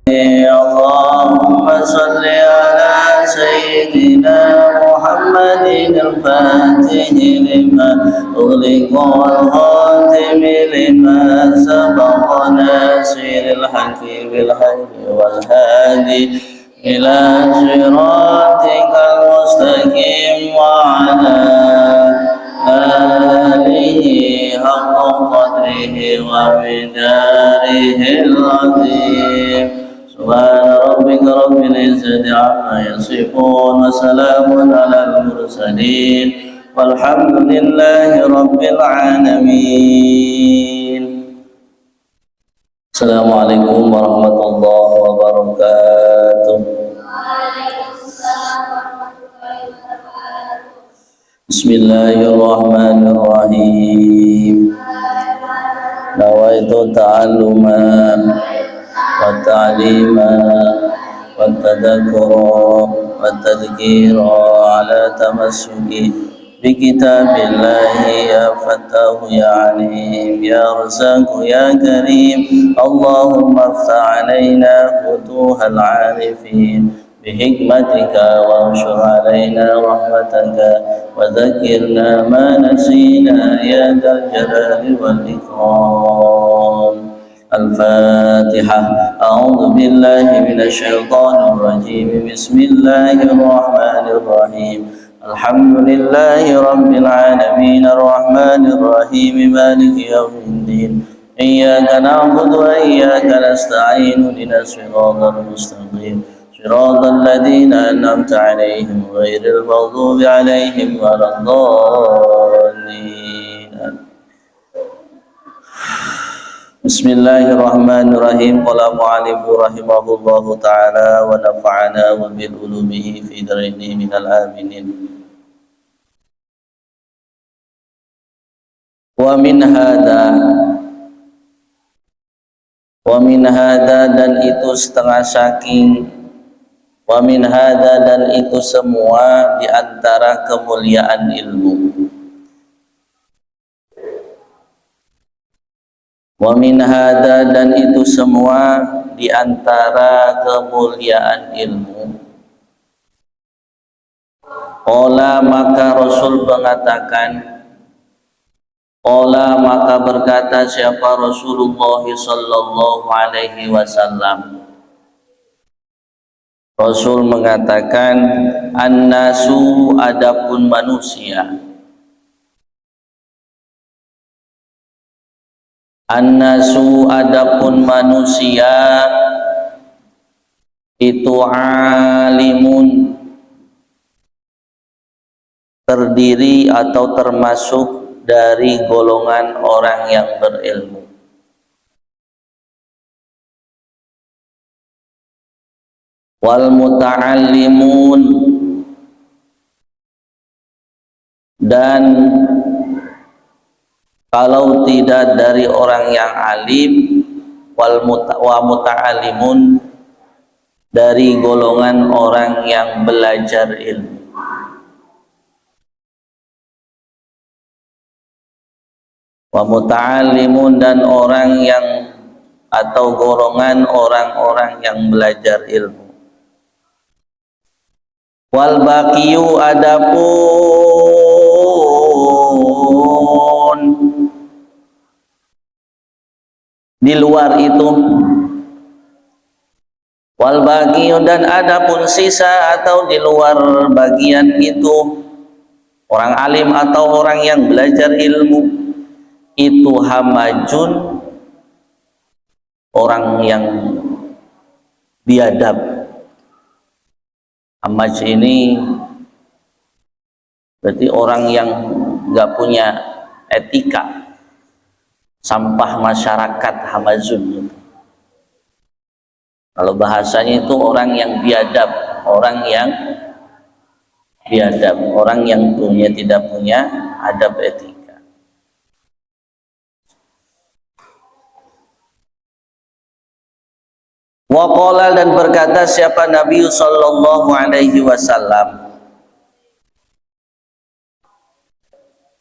اللهم صل على سيدنا محمد الفاتح لما أغلق والخاتم لما سبق ناصر الحق بالحق والهادي إلى صراطك المستقيم وعلى آله حق قدره ومقداره العظيم سبحان ربك رب العزة عما يصفون وسلام على المرسلين والحمد لله رب العالمين. Assalamualaikum warahmatullahi wabarakatuh. Bismillahirrahmanirrahim. Nawaitu ta'alluma wa ta'lima wa tadhakkura wa tadhkira ala tamassuki bi kitabillahi ya Fattahu ya Alim ya Razzaqu ya Karim. Allahumma aftah alaina futuhal arifin bihikmatika wa anshur alaina rahmataka wa dzakirna ma nasina ya dzal jalali wal ikram. Al-Fatihah. A'udzu billahi minasy syaithanir rajim. Bismillahirrahmanirrahim. Alhamdulillahi rabbil alamin arrahmanir rahim maliki yaumiddin. Iyyaka na'budu wa iyyaka nasta'in ihdinas siratal mustaqim. Siratal ladzina an'amta 'alaihim ghairil maghdubi 'alaihim waladdallin. Bismillahirrahmanirrahim. Qala mu'allifu rahimahullahu ta'ala wa nafa'ana wa bil ulumihi fi daraini minal aminin. Wa min hada dan itu setengah saking, wa min hada dan itu semua di antara kemuliaan ilmu. Wa min hada dan itu semua di antara kemuliaan ilmu. Qala maka Rasul mengatakan, qala maka berkata siapa Rasulullah sallallahu alaihi wasallam. Rasul mengatakan, an-nasu adapun manusia. An-nasu adapun manusia itu alimun terdiri atau termasuk dari golongan orang yang berilmu. Wal muta'allimun dan kalau tidak dari orang yang alim, wa muta'allimun dari golongan orang yang belajar ilmu. Wa muta'allimun dan orang yang atau golongan orang-orang yang belajar ilmu. Wal baqiyu adapun di luar itu, wal baqiyu dan adapun sisa atau di luar bagian itu, orang alim atau orang yang belajar ilmu itu hamajun, orang yang biadab. Hamaj ini berarti orang yang nggak punya etika, sampah masyarakat, hamazun. Kalau bahasanya itu orang yang biadab, orang yang biadab, orang yang tidak punya adab etika. Waqala dan berkata siapa Nabi sallallahu alaihi wasallam,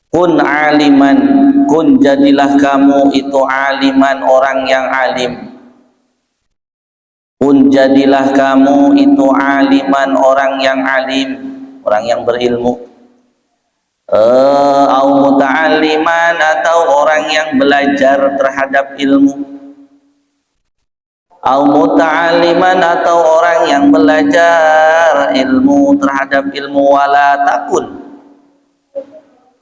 kun aliman, kun jadilah kamu itu aliman, orang yang alim. Kun jadilah kamu itu aliman, orang yang alim, orang yang berilmu. Au muta'alliman, atau orang yang belajar terhadap ilmu. Au muta'alliman, atau orang yang belajar ilmu terhadap ilmu.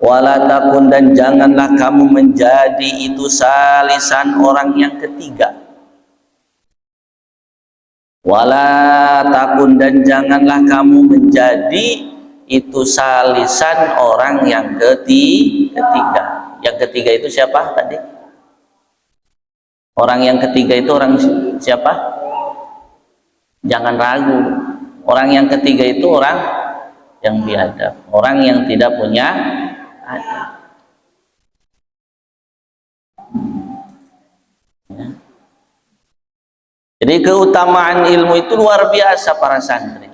Wala takun, dan janganlah kamu menjadi itu salisan, orang yang ketiga. Wala takun, dan janganlah kamu menjadi itu salisan, orang yang ketiga. Yang ketiga itu siapa tadi? Orang yang ketiga itu orang siapa? Jangan ragu. Orang yang ketiga itu orang yang biadab, orang yang tidak punya adab. Ya. Jadi keutamaan ilmu itu luar biasa para santri.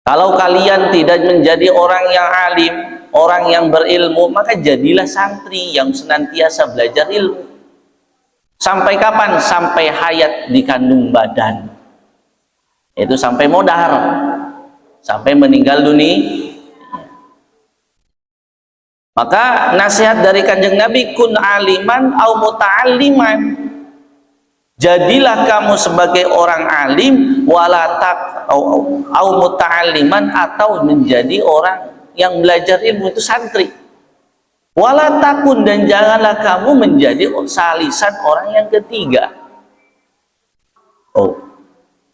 Kalau kalian tidak menjadi orang yang alim, orang yang berilmu, maka jadilah santri yang senantiasa belajar ilmu. Sampai kapan? Sampai hayat di kandung badan. Itu sampai modar, sampai meninggal dunia. Maka nasihat dari Kanjeng Nabi, kun aliman au muta'alliman. Jadilah kamu sebagai orang alim, walatak au muta'alliman, atau menjadi orang yang belajar ilmu, itu santri. Walatakun, dan janganlah kamu menjadi salisan, orang yang ketiga. Oh,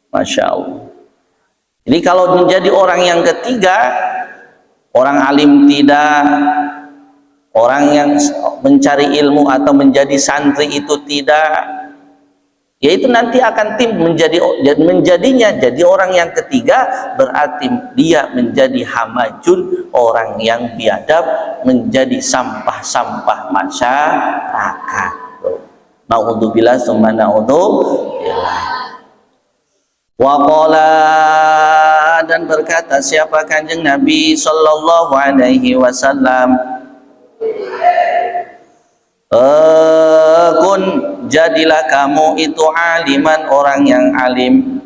Masya Allah. Jadi kalau menjadi orang yang ketiga, orang alim tidak, orang yang mencari ilmu atau menjadi santri itu tidak, yaitu nanti akan menjadinya jadi orang yang ketiga, berarti dia menjadi hamajun, orang yang biadab, menjadi sampah-sampah masyarakat. Na'udzubillah summa na'udzubillah. Wa qala, dan berkata siapa Kanjeng Nabi sallallahu alaihi wasallam, kun, jadilah kamu itu aliman, orang yang alim.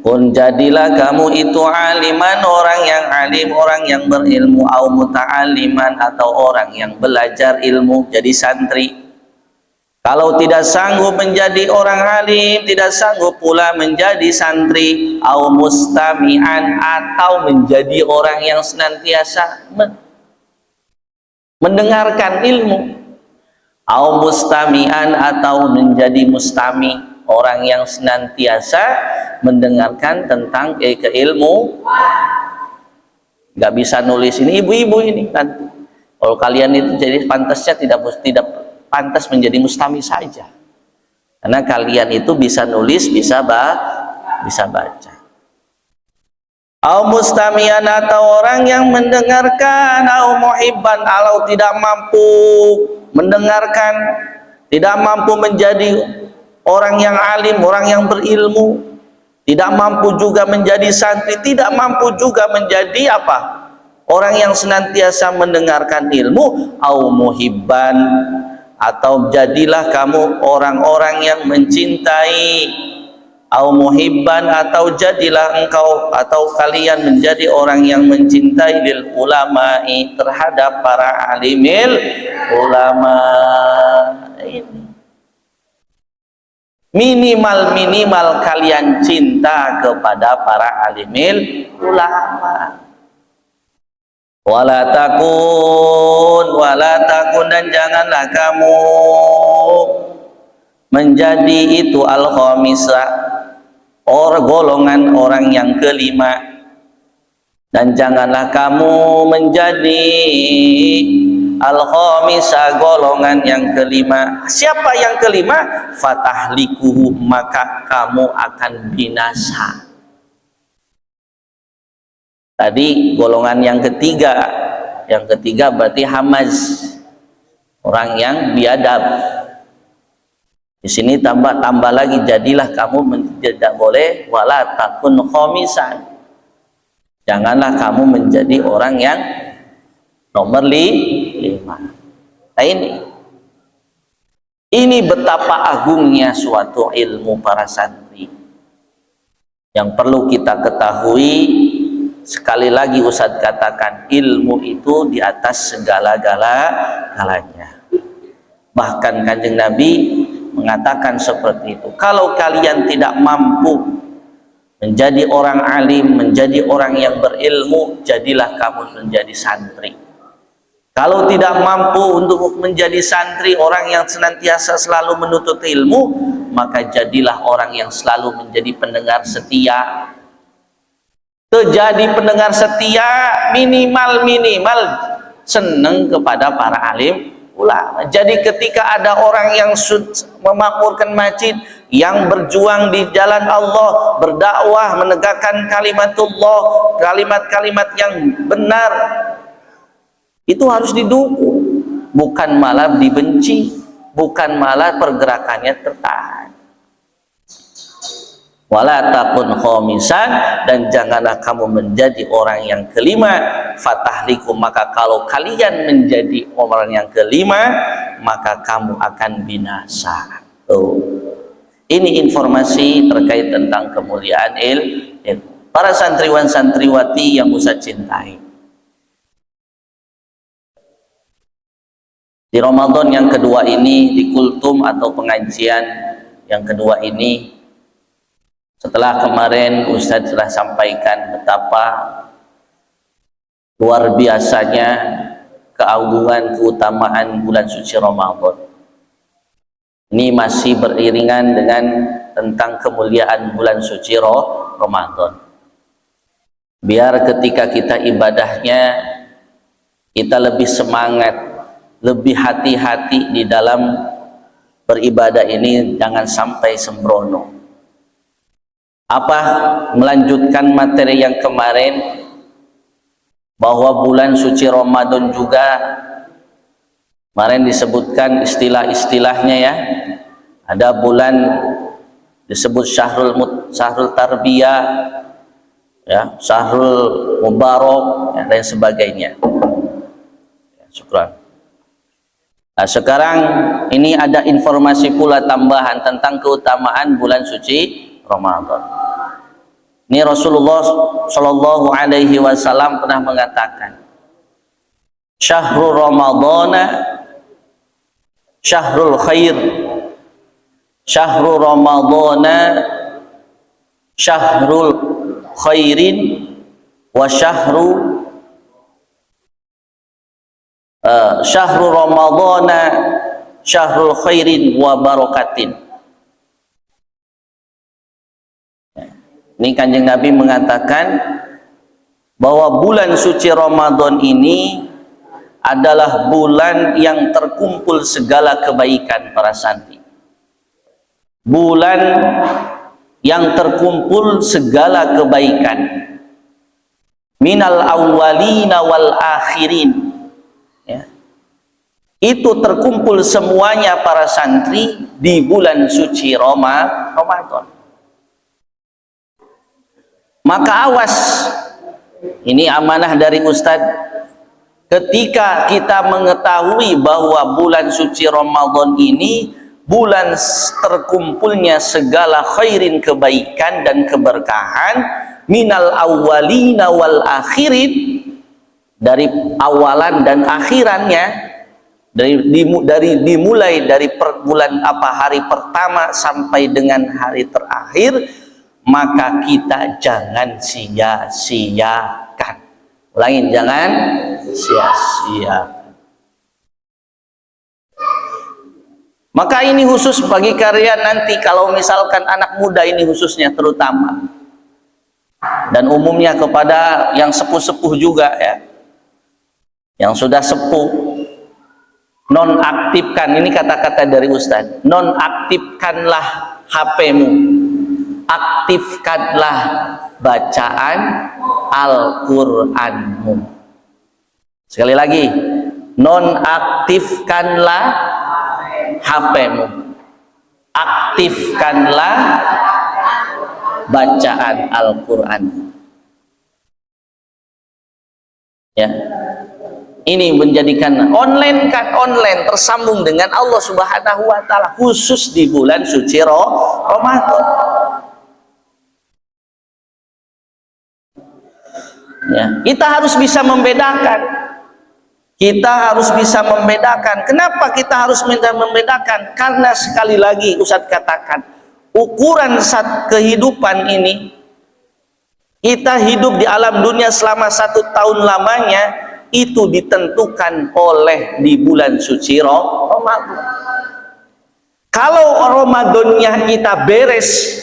Kun, jadilah kamu itu aliman, orang yang alim, orang yang berilmu. Au muta'aliman, atau orang yang belajar ilmu, jadi santri. Kalau tidak sanggup menjadi orang alim, tidak sanggup pula menjadi santri. Au mustami'an, atau menjadi orang yang senantiasa mendengarkan ilmu. Au mustami'an, atau menjadi mustami, orang yang senantiasa mendengarkan tentang keilmu. Nggak bisa nulis, ini ibu-ibu ini kan. Kalau kalian itu jadi pantasnya tidak pantas menjadi mustami saja, karena kalian itu bisa nulis, bisa baca. Au mustami'an, atau orang yang mendengarkan. Au muhibban, kalau tidak mampu mendengarkan, tidak mampu menjadi orang yang alim, orang yang berilmu, tidak mampu juga menjadi santri, tidak mampu juga menjadi apa? Orang yang senantiasa mendengarkan ilmu. Au muhibban, atau jadilah kamu orang-orang yang mencintai. Au muhibban, atau jadilah engkau atau kalian menjadi orang yang mencintai, lil ulama'i, terhadap para alimil ulama. Ini minimal kalian cinta kepada para alimil ulama. Wala takun, dan janganlah kamu menjadi itu al-khamisah, golongan orang yang kelima. Dan janganlah kamu menjadi al-khamisah, golongan yang kelima. Siapa yang kelima? Fatahlikuhu, maka kamu akan binasa. Tadi golongan yang ketiga. Yang ketiga berarti hamaz, orang yang biadab. Di sini tambah lagi, jadilah kamu tidak boleh wala takun khamisan. Janganlah kamu menjadi orang yang nomor 5. Nah Ini betapa agungnya suatu ilmu para santri. Yang perlu kita ketahui, sekali lagi Ustadz katakan, ilmu itu di atas segala-galanya. Bahkan Kanjeng Nabi mengatakan seperti itu. Kalau kalian tidak mampu menjadi orang alim, menjadi orang yang berilmu, jadilah kamu menjadi santri. Kalau tidak mampu untuk menjadi santri, orang yang senantiasa selalu menuntut ilmu, maka jadilah orang yang selalu menjadi pendengar setia. Terjadi pendengar setia, minimal senang kepada para alim ulama. Jadi ketika ada orang yang memakmurkan masjid, yang berjuang di jalan Allah, berdakwah, menegakkan kalimatullah, kalimat-kalimat yang benar, itu harus didukung, bukan malah dibenci, bukan malah pergerakannya tertahan. Wala takun khomisan, dan janganlah kamu menjadi orang yang kelima, fatahliku, maka kalau kalian menjadi orang yang kelima, maka kamu akan binasa. Ini informasi terkait tentang kemuliaan ilmu. Para santriwan santriwati yang Ustaz cintai, di Ramadan yang kedua ini, di kultum atau pengajian yang kedua ini, setelah kemarin Ustadz telah sampaikan betapa luar biasanya keagungan, keutamaan bulan suci Ramadan. Ini masih beriringan dengan tentang kemuliaan bulan suci Ramadan. Biar ketika kita ibadahnya, kita lebih semangat, lebih hati-hati di dalam beribadah ini, jangan sampai sembrono. Apa, melanjutkan materi yang kemarin, bahwa bulan suci Ramadan juga kemarin disebutkan istilah-istilahnya ya. Ada bulan disebut syahrul tarbiyah ya, syahrul mubarak ya, dan sebagainya ya, syukran. Nah, sekarang ini ada informasi pula tambahan tentang keutamaan bulan suci Ramadan. Ini Rasulullah Shallallahu Alaihi Wasallam pernah mengatakan, Syahrul Ramadana syahrul khair, Syahrul Ramadana syahrul khairin, wa syahrul Ramadana syahrul khairin wa barakatin. Ini Kanjeng Nabi mengatakan bahwa bulan suci Ramadan ini adalah bulan yang terkumpul segala kebaikan para santri. Bulan yang terkumpul segala kebaikan. Minal awwalina wal akhirin. Ya. Itu terkumpul semuanya para santri di bulan suci Ramadan. Maka awas, ini amanah dari Ustadz, ketika kita mengetahui bahwa bulan suci Ramadan ini bulan terkumpulnya segala khairin, kebaikan dan keberkahan, minal awwalina wal akhirin, dari awalan dan akhirannya, dimulai dari bulan hari pertama sampai dengan hari terakhir, maka kita jangan sia-siakan. Ulangin, jangan sia-siakan. Maka ini khusus bagi kalian nanti, kalau misalkan anak muda ini khususnya terutama, dan umumnya kepada yang sepuh-sepuh juga ya, yang sudah sepuh, nonaktifkan, ini kata-kata dari Ustadz, nonaktifkanlah HP-mu, aktifkanlah bacaan Al-Qur'anmu. Sekali lagi, nonaktifkanlah HP-mu, aktifkanlah bacaan Al-Qur'an. Ya. Ini menjadikan online tersambung dengan Allah Subhanahu wa taala, khusus di bulan suci Ramadan. Ya, kita harus bisa membedakan. Kenapa kita harus membedakan? Karena sekali lagi Ustadz katakan, ukuran kehidupan ini, kita hidup di alam dunia selama 1 tahun lamanya, itu ditentukan oleh di bulan suci Ramadan. Kalau Ramadannya kita beres,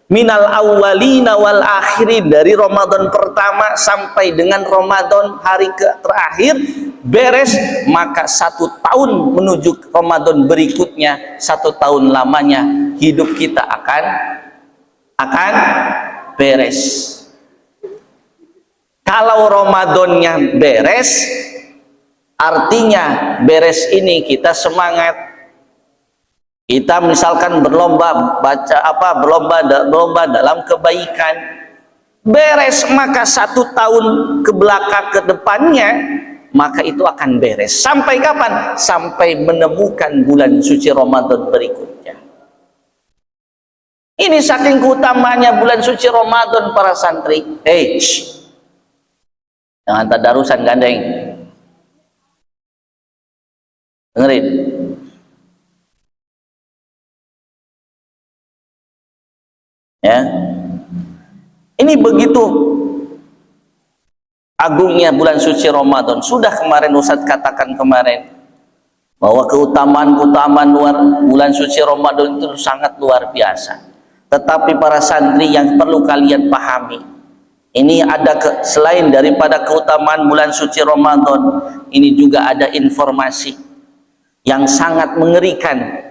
minal awwalina wal akhirin, dari Ramadan pertama sampai dengan Ramadan hari terakhir beres, maka 1 tahun menuju Ramadan berikutnya, 1 tahun lamanya hidup kita akan beres. Kalau Ramadannya beres, artinya beres ini kita semangat. Kita misalkan berlomba berlomba dalam kebaikan. Beres, maka 1 tahun ke belakang ke depannya, maka itu akan beres. Sampai kapan? Sampai menemukan bulan suci Ramadan berikutnya. Ini saking keutamaannya bulan suci Ramadan para santri. Jangan tadarusan gandeng. Dengerin. Ya. Ini begitu agungnya bulan suci Ramadan. Sudah kemarin Ustadz katakan bahwa keutamaan bulan suci Ramadan itu sangat luar biasa. Tetapi para santri yang perlu kalian pahami, ini ada selain daripada keutamaan bulan suci Ramadan, ini juga ada informasi yang sangat mengerikan.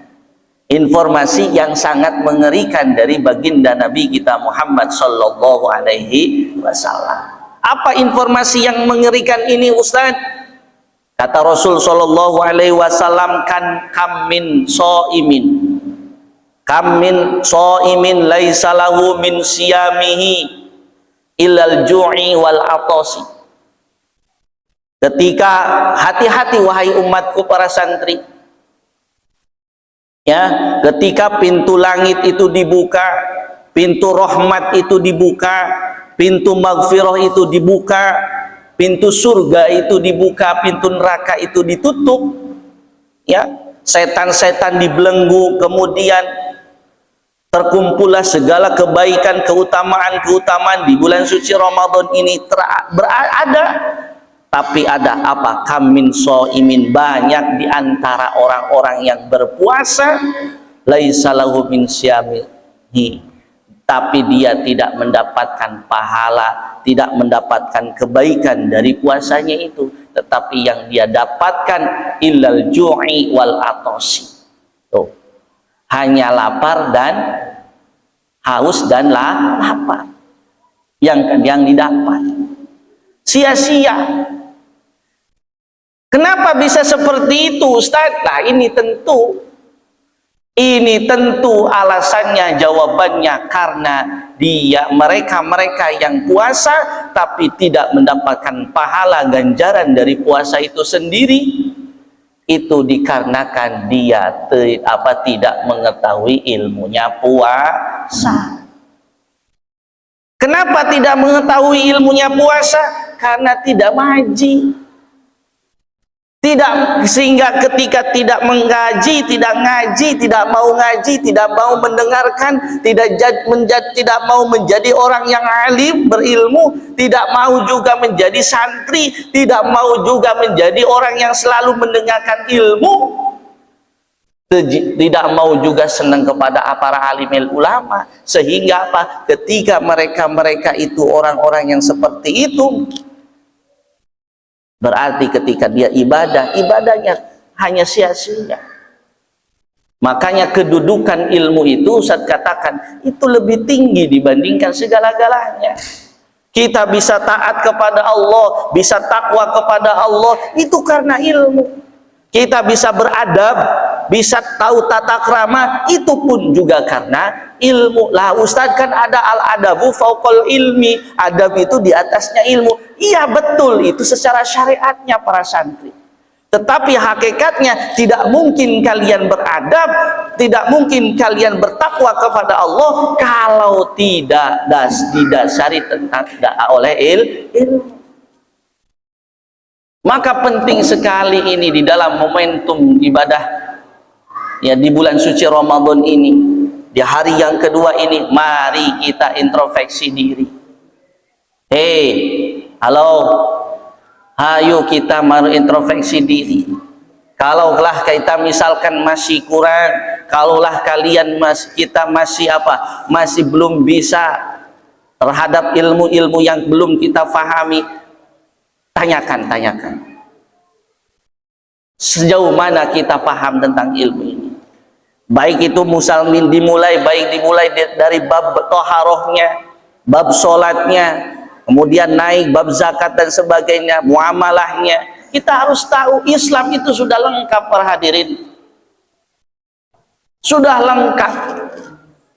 Informasi yang sangat mengerikan dari baginda Nabi kita Muhammad sallallahu alaihi wasallam. Apa informasi yang mengerikan ini, Ustaz? Kata Rasul sallallahu alaihi wasallam, kam min shaimin laisa lahu min siyamihi ilal ju'i wal atasi. Ketika, hati-hati wahai umatku para santri, ya, ketika pintu langit itu dibuka, pintu rahmat itu dibuka, pintu maghfirah itu dibuka, pintu surga itu dibuka, pintu neraka itu ditutup, ya, setan-setan dibelenggu, kemudian terkumpullah segala kebaikan, keutamaan di bulan suci Ramadan ini berada. Tapi ada apa? Kamin shaimin, banyak di antara orang-orang yang berpuasa, laisa lahu min siyamihi, tapi dia tidak mendapatkan pahala, tidak mendapatkan kebaikan dari puasanya itu, tetapi yang dia dapatkan illal ju'i wal atasi. Tuh, hanya lapar dan haus dan lapar yang didapat. Sia-sia. Kenapa bisa seperti itu, Ustaz? Nah, ini tentu alasannya, jawabannya karena mereka yang puasa tapi tidak mendapatkan pahala ganjaran dari puasa itu sendiri. Itu dikarenakan dia tidak mengetahui ilmunya puasa. Kenapa tidak mengetahui ilmunya puasa? Karena tidak ngaji. Sehingga ketika tidak menggaji, tidak ngaji, tidak mau ngaji, tidak mau mendengarkan, tidak mau menjadi orang yang alim, berilmu, tidak mau juga menjadi santri, tidak mau juga menjadi orang yang selalu mendengarkan ilmu, tidak mau juga senang kepada para alimil ulama. Sehingga apa? Ketika mereka itu orang-orang yang seperti itu, berarti ketika dia ibadahnya hanya sia-sia. Makanya kedudukan ilmu itu, Ustaz katakan, itu lebih tinggi dibandingkan segala-galanya. Kita bisa taat kepada Allah, bisa takwa kepada Allah, itu karena ilmu. kita bisa beradab, bisa tahu tata krama, itu pun juga karena ilmu. Lah Ustaz, kan ada al-adabu fauqal ilmi, adab itu di atasnya ilmu. Iya betul, itu secara syariatnya para santri. Tetapi hakikatnya tidak mungkin kalian beradab, tidak mungkin kalian bertakwa kepada Allah kalau tidak didasari oleh ilmu. Maka penting sekali ini di dalam momentum ibadah ya di bulan suci Ramadan ini, di hari yang kedua ini, mari kita introspeksi diri. Hei, halo, ayo kita mari introspeksi diri. Kalaulah kita misalkan masih kurang, kalaulah kalian kita masih masih belum bisa terhadap ilmu-ilmu yang belum kita fahami, tanyakan sejauh mana kita paham tentang ilmu ini. Baik itu dimulai dari bab toharohnya, bab sholatnya, kemudian naik bab zakat dan sebagainya, muamalahnya. Kita harus tahu Islam itu sudah lengkap para hadirin, sudah lengkap.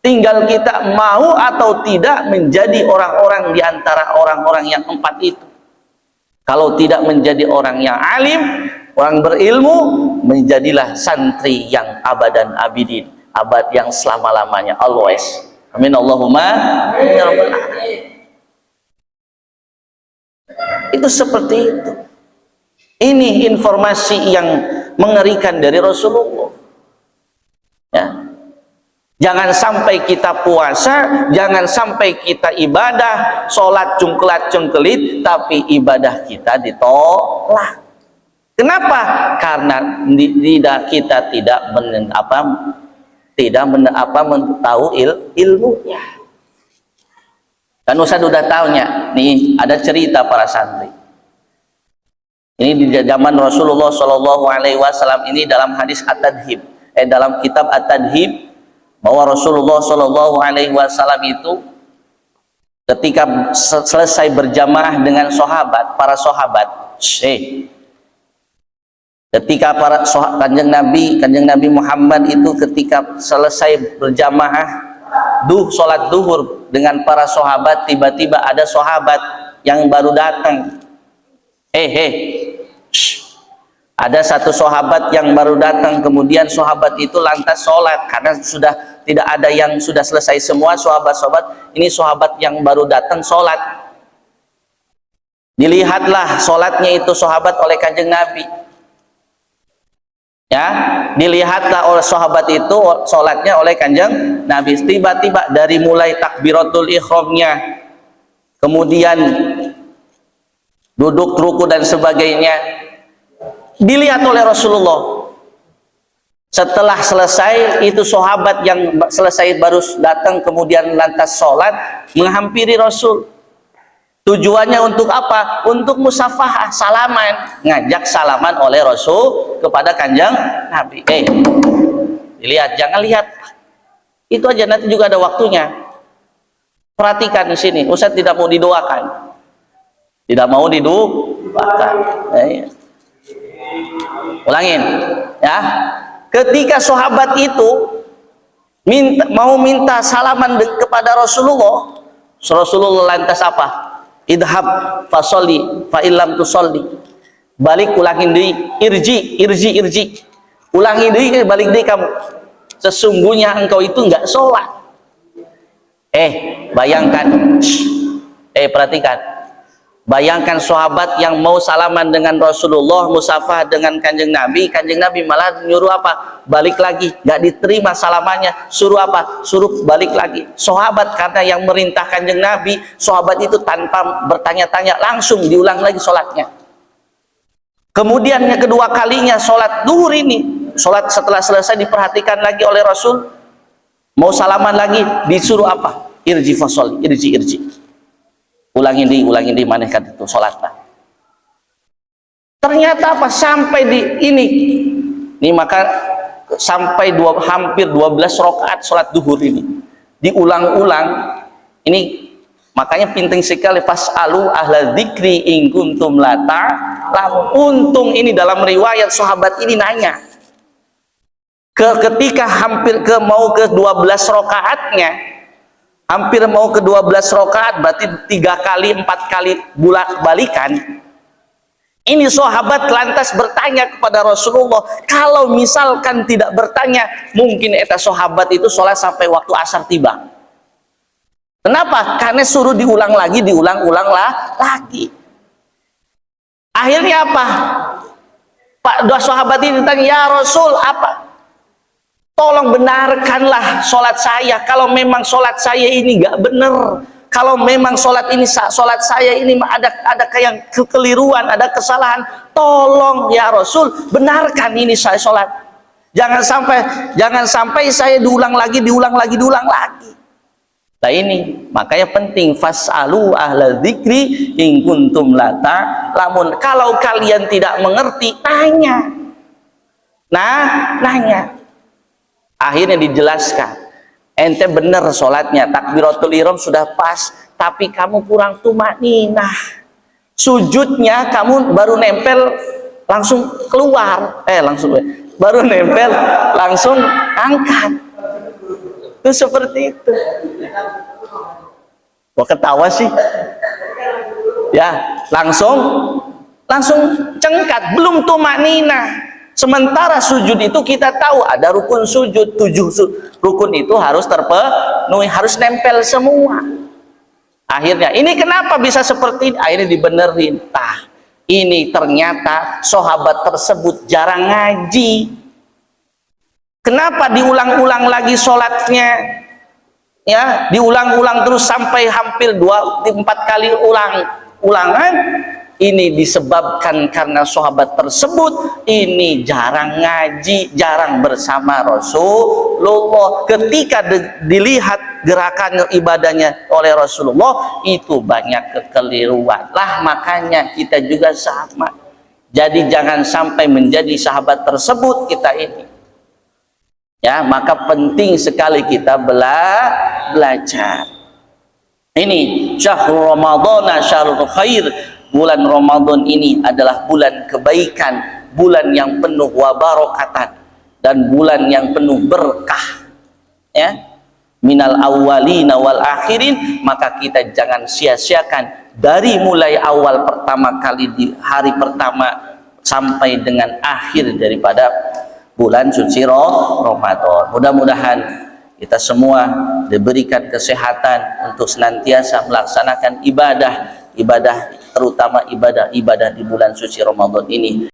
Tinggal kita mau atau tidak menjadi orang-orang di antara orang-orang yang empat itu. Kalau tidak menjadi orang yang alim, orang berilmu, menjadilah santri yang abadan abidin, abad yang selama-lamanya, always. Amin Allahumma ya rabbal alamin. Itu seperti itu. Ini informasi yang mengerikan dari Rasulullah. Ya. Jangan sampai kita puasa, jangan sampai kita ibadah, sholat cungkelat-cungkelit, tapi ibadah kita ditolak. Kenapa? Karena kita tidak tahu ilmunya. Kan Ustaz udah tahunya. Nih ada cerita para santri. Ini di zaman Rasulullah Shallallahu Alaihi Wasallam, ini dalam hadis At-Tadhib, dalam kitab At-Tadhib, bahwa Rasulullah Shallallahu Alaihi Wasallam itu ketika selesai berjamaah dengan para sahabat, ketika kanjeng Nabi Muhammad itu ketika selesai berjamaah sholat duhur dengan para sahabat, tiba-tiba ada sahabat yang baru datang. Ada satu sahabat yang baru datang, kemudian sahabat itu lantas sholat karena sudah tidak ada yang sudah selesai semua sahabat-sahabat. Ini sahabat yang baru datang sholat. Dilihatlah sholatnya itu sahabat oleh kanjeng Nabi. Ya, dilihatlah oleh sahabat itu sholatnya oleh kanjeng Nabi. Tiba-tiba dari mulai takbiratul ihramnya, kemudian duduk ruku dan sebagainya, dilihat oleh Rasulullah. Setelah selesai itu sahabat yang selesai baru datang kemudian lantas sholat menghampiri Rasul. Tujuannya untuk apa? Untuk musafahah, salaman, ngajak salaman oleh Rasul kepada kanjeng Nabi. Dilihat, jangan lihat itu aja, nanti juga ada waktunya. Perhatikan di sini. Ustaz tidak mau didoakan, tidak mau didoakan. Ulangin ya. Ketika sahabat itu mau minta salaman kepada Rasulullah, Rasulullah lantas apa? Idhab fasolli fa illam tusolli. Balik, ulangin deui, irji. Ulangi deui, balik deui kamu. Sesungguhnya engkau itu enggak sholat. Bayangkan. Perhatikan. Bayangkan sahabat yang mau salaman dengan Rasulullah, musafah dengan kanjeng Nabi malah nyuruh apa? Balik lagi, nggak diterima salamannya. Suruh apa? Suruh balik lagi. Sahabat karena yang merintah kanjeng Nabi, sahabat itu tanpa bertanya-tanya langsung diulang lagi sholatnya. Kemudian yang kedua kalinya sholat duhur ini, sholat setelah selesai diperhatikan lagi oleh Rasul, mau salaman lagi disuruh apa? Irji fasol, irji. Ulangin di mana kan itu sholatnya. Ternyata apa? Sampai di ini maka sampai hampir 12 rakaat sholat duhur ini diulang-ulang. Ini Makanya penting sekali fas'alu ahla dzikri in kuntum la ta'lamun. Untung ini dalam riwayat sahabat ini nanya. Ketika hampir mau ke 12 rakaatnya, hampir mau ke 12 rakaat, berarti 3 kali 4 kali bolak-balikan. Ini sahabat lantas bertanya kepada Rasulullah. Kalau misalkan tidak bertanya, mungkin eta sahabat itu sholat sampai waktu asar tiba. Kenapa? Karena suruh diulang lagi, diulang-ulang lagi. Akhirnya apa? Dua sahabat ini tanya, ya Rasul, apa? Tolong benarkanlah sholat saya. Kalau memang sholat saya ini gak benar, kalau memang sholat saya ini ada kayak kekeliruan, ada kesalahan, tolong ya Rasul, benarkan ini saya sholat. Jangan sampai saya diulang lagi. Nah ini makanya penting fas'alu ahla dzikri in kuntum la ta'lamun. Kalau kalian tidak mengerti, tanya. Nanya. Akhirnya dijelaskan. Ente bener sholatnya, takbiratul ihram sudah pas, tapi kamu kurang tumakninah. Sujudnya kamu baru nempel langsung keluar, baru nempel langsung angkat. Itu seperti itu. Kok ketawa sih? Ya, langsung cengkat, belum tumakninah. Sementara sujud itu kita tahu ada rukun sujud, 7 rukun itu harus terpenuhi, harus nempel semua. Akhirnya ini kenapa bisa seperti ini? Akhirnya dibenerin. Ini ternyata sahabat tersebut jarang ngaji. Kenapa diulang-ulang lagi sholatnya? Ya, diulang-ulang terus sampai hampir 4 kali ulangan. Ini disebabkan karena sahabat tersebut ini jarang ngaji, jarang bersama Rasulullah. Ketika dilihat gerakan ibadahnya oleh Rasulullah, itu banyak kekeliruan. Makanya kita juga sama. Jadi jangan sampai menjadi sahabat tersebut kita ini. Ya, maka penting sekali kita belajar. Ini syahrul Ramadhan syahrul khair. Bulan Ramadan ini adalah bulan kebaikan, bulan yang penuh wabarakatan, dan bulan yang penuh berkah. Ya, minal awwalina wal akhirin. Maka kita jangan sia-siakan dari mulai awal pertama kali di hari pertama sampai dengan akhir daripada bulan suci Ramadan. Mudah-mudahan kita semua diberikan kesehatan untuk senantiasa melaksanakan ibadah terutama ibadah di bulan suci Ramadan ini.